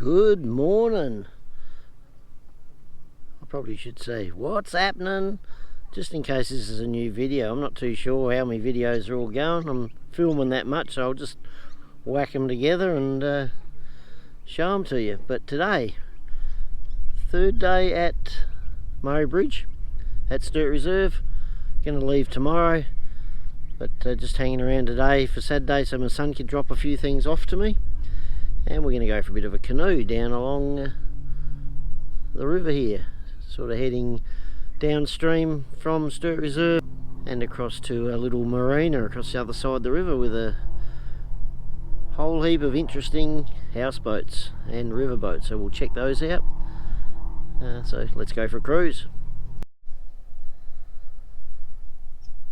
Good morning. I probably should say what's happening, just in case this is a new video. I'm not too sure how many videos are all going. I'm filming that much, so I'll just whack them together and show them to you. But today, third day at Murray Bridge at Sturt Reserve. Going to leave tomorrow, but just hanging around today for Saturday so my son can drop a few things off to me. And we're going to go for a bit of a canoe down along the river here, sort of heading downstream from Sturt Reserve and across to a little marina across the other side of the river with a whole heap of interesting houseboats and riverboats, so we'll check those out. So let's go for a cruise.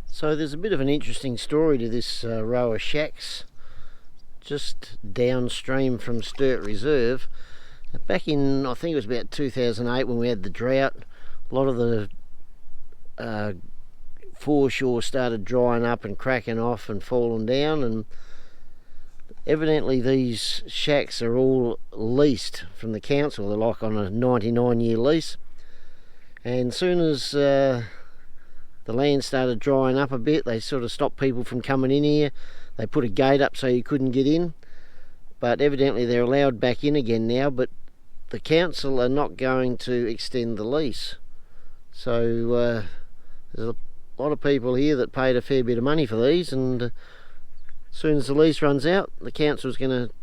So there's a bit of an interesting story to this row of shacks just downstream from Sturt Reserve. Back in, I think it was about 2008 when we had the drought, a lot of the foreshore started drying up and cracking off and falling down, and evidently these shacks are all leased from the council. They're like on a 99-year lease, and as soon as the land started drying up a bit, they sort of stopped people from coming in here. They put a gate up so you couldn't get in, but evidently they're allowed back in again now, but the council are not going to extend the lease. So there's a lot of people here that paid a fair bit of money for these, and as soon as the lease runs out, the council's going to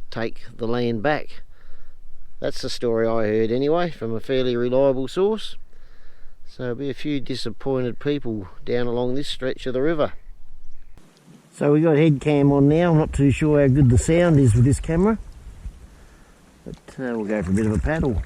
take the land back. That's the story I heard anyway, from a fairly reliable source. So there'll be a few disappointed people down along this stretch of the river. So we got head cam on now. I'm not too sure how good the sound is with this camera, but we'll go for a bit of a paddle.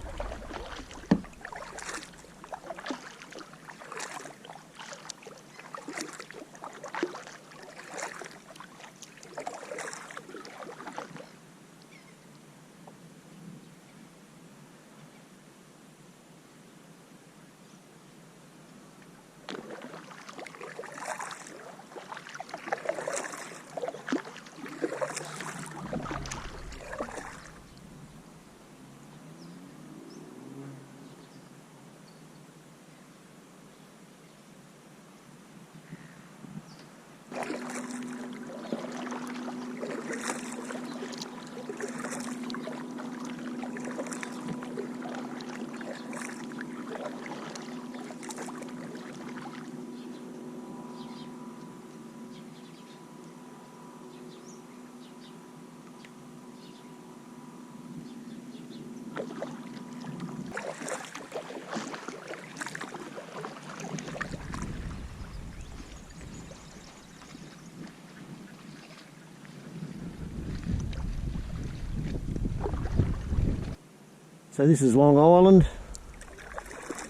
So this is Long Island,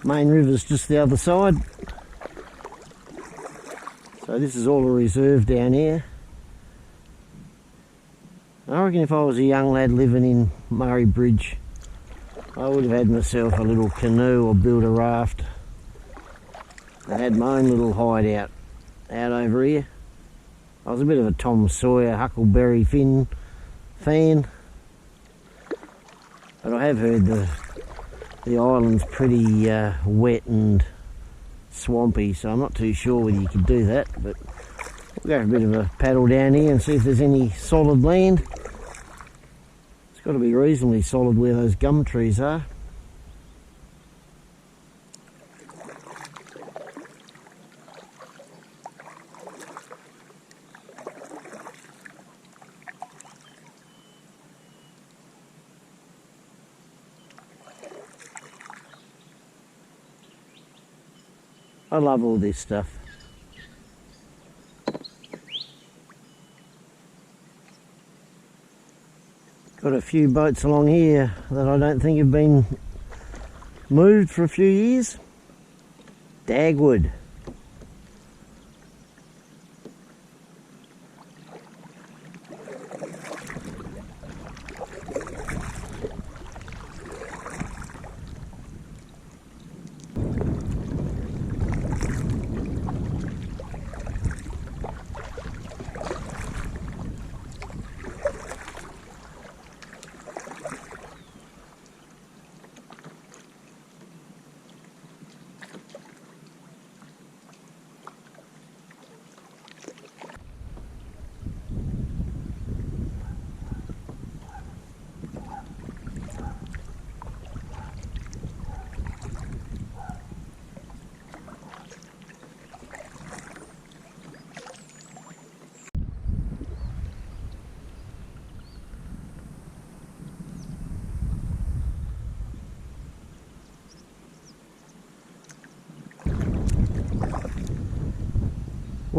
main river's just the other side. So this is all a reserve down here. I reckon if I was a young lad living in Murray Bridge, I would have had myself a little canoe or built a raft. I had my own little hideout out over here. I was a bit of a Tom Sawyer, Huckleberry Finn fan. But I have heard the island's pretty wet and swampy, so I'm not too sure whether you could do that. But we'll go for a bit of a paddle down here and see if there's any solid land. It's got to be reasonably solid where those gum trees are. I love all this stuff. Got a few boats along here that I don't think have been moved for a few years. Dagwood.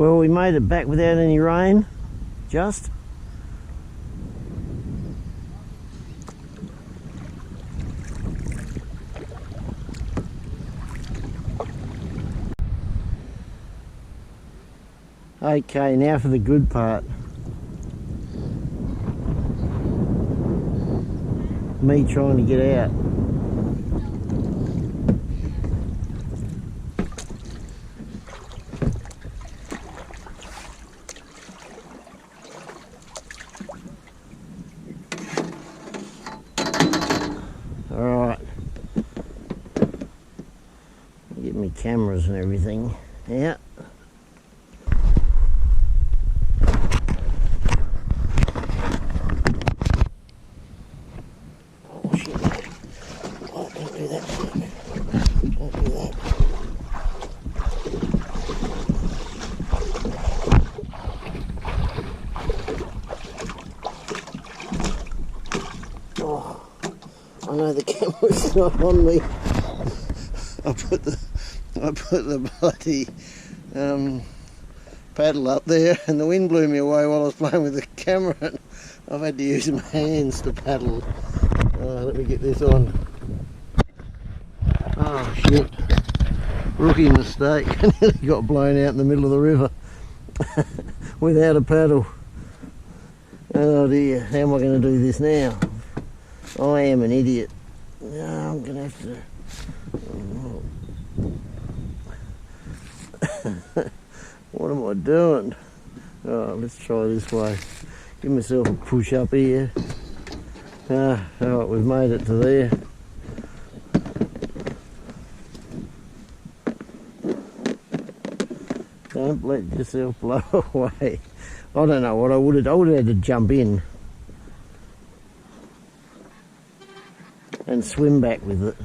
Well, we made it back without any rain, just. Okay, now for the good part. Me trying to get out. Alright. Get me cameras and everything out. I know the camera's not on me. I put the bloody paddle up there, and the wind blew me away while I was playing with the camera. And I've had to use my hands to paddle. Let me get this on. Oh shit! Rookie mistake. I nearly got blown out in the middle of the river without a paddle. Oh dear! How am I going to do this now? I am an idiot. No, I'm going to have to... What am I doing? Oh, let's try this way. Give myself a push up here. Alright, we've made it to there. Don't let yourself blow away. I don't know what I would have done. I would have had to jump in and swim back with it.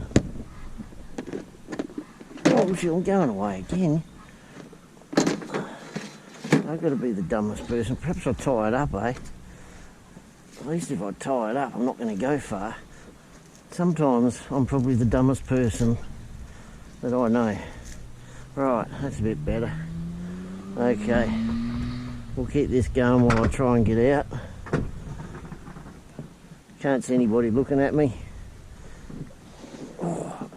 Oh shit, I'm going away again. I've got to be the dumbest person. Perhaps I'll tie it up, eh? At least if I tie it up, I'm not going to go far. Sometimes I'm probably the dumbest person that I know. Right, that's a bit better. Okay, we'll keep this going while I try and get out. Can't see anybody looking at me. Oh,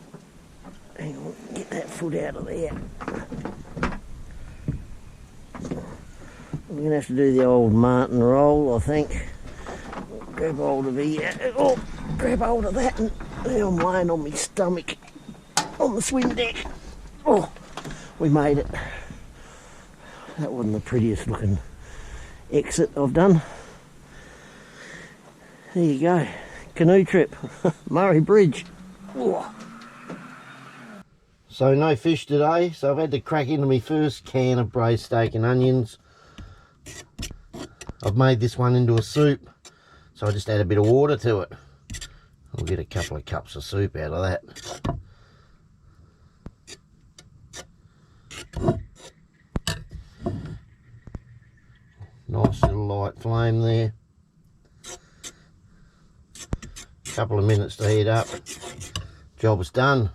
hang on, get that foot out of there. I'm going to have to do the old Martin roll, I think. Grab hold of here. Oh, grab hold of that, and now I'm laying on my stomach on the swing deck. Oh, we made it. That wasn't the prettiest looking exit I've done. There you go. Canoe trip. Murray Bridge. Oh. So no fish today, so I've had to crack into my first can of braised steak and onions. I've made this one into a soup, so I just add a bit of water to it. I'll get a couple of cups of soup out of that. Nice little light flame there. Couple of minutes to heat up. Job's done.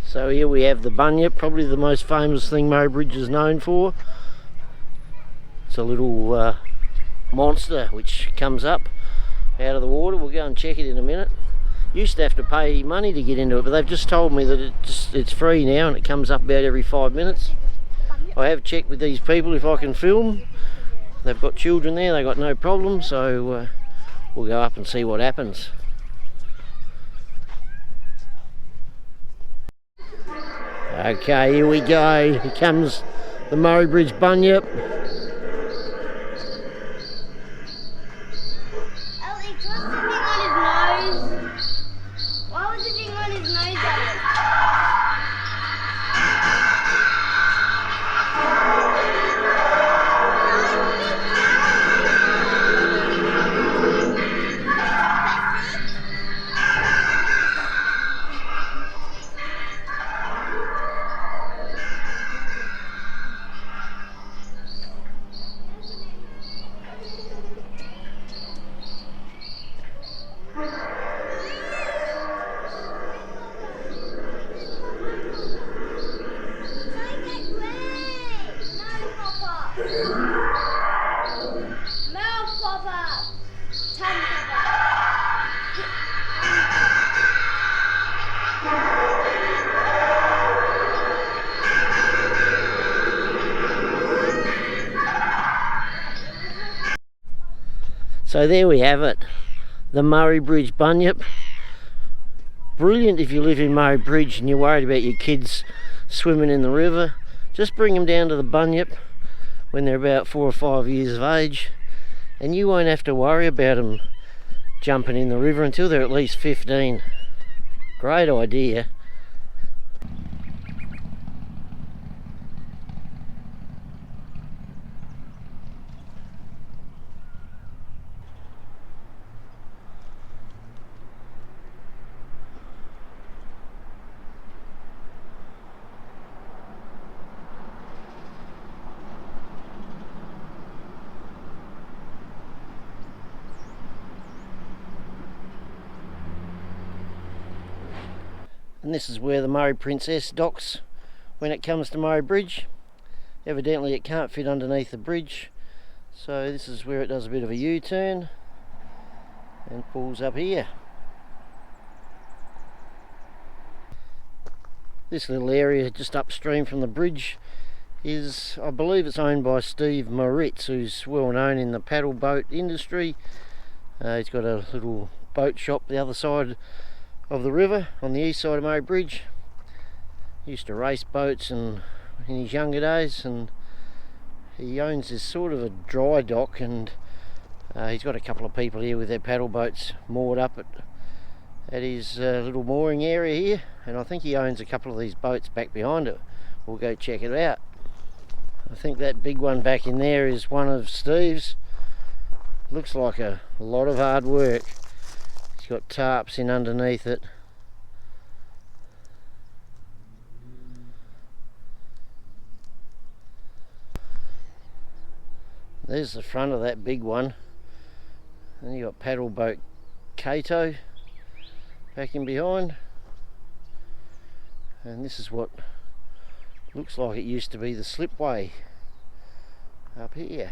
So here we have the Bunyip, probably the most famous thing Murray Bridge is known for. It's a little monster which comes up out of the water. We'll go and check it in a minute. Used to have to pay money to get into it, but they've just told me that it's free now and it comes up about every 5 minutes. I have checked with these people if I can film. They've got children there, they've got no problem, so we'll go up and see what happens. Okay, here we go. Here comes the Murray Bridge Bunyip. Alex, what's the thing on his nose? Why was the thing on his nose, Alex? So there we have it, the Murray Bridge Bunyip. Brilliant if you live in Murray Bridge and you're worried about your kids swimming in the river. Just bring them down to the Bunyip when they're about 4 or 5 years of age, and you won't have to worry about them jumping in the river until they're at least 15. Great idea. And this is where the Murray Princess docks when it comes to Murray Bridge. Evidently it can't fit underneath the bridge, so this is where it does a bit of a U-turn and pulls up here. This little area just upstream from the bridge is, I believe it's owned by Steve Moritz, who's well known in the paddle boat industry. He's got a little boat shop the other side of the river on the east side of Murray Bridge. He used to race boats and in his younger days, and he owns this sort of a dry dock, and he's got a couple of people here with their paddle boats moored up at his little mooring area here, and I think he owns a couple of these boats back behind it. We'll go check it out. I think that big one back in there is one of Steve's. Looks like a lot of hard work. It's got tarps in underneath it. There's the front of that big one. Then you got paddle boat Kato back in behind. And this is what looks like it used to be the slipway up here.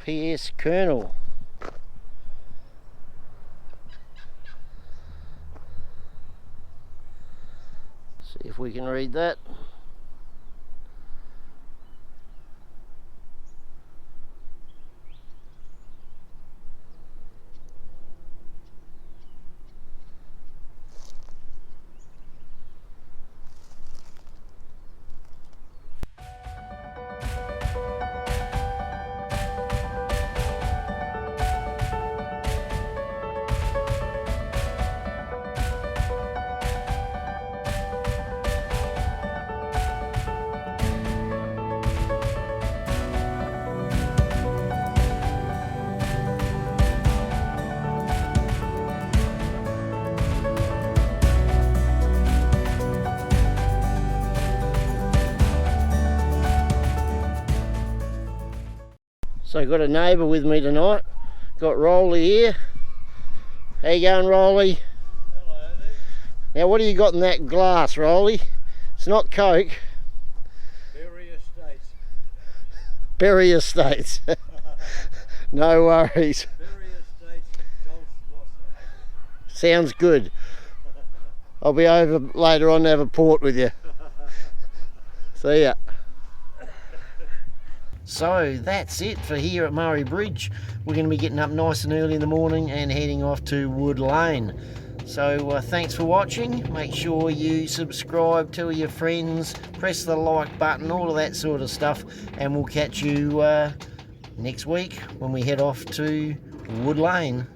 P.S. Colonel. See if we can read that. So got a neighbour with me tonight. Got Rolly here. How you going, Rolly? Hello there. Now what do you got in that glass, Rolly? It's not Coke. Berry Estates. Berry Estates. No worries. Berry Estates Golf Blossom. Sounds good. I'll be over later on to have a port with you. See ya. So that's it for here at Murray Bridge. We're going to be getting up nice and early in the morning and heading off to Wood Lane. So thanks for watching. Make sure you subscribe, tell your friends, press the like button, all of that sort of stuff, and we'll catch you next week when we head off to Wood Lane.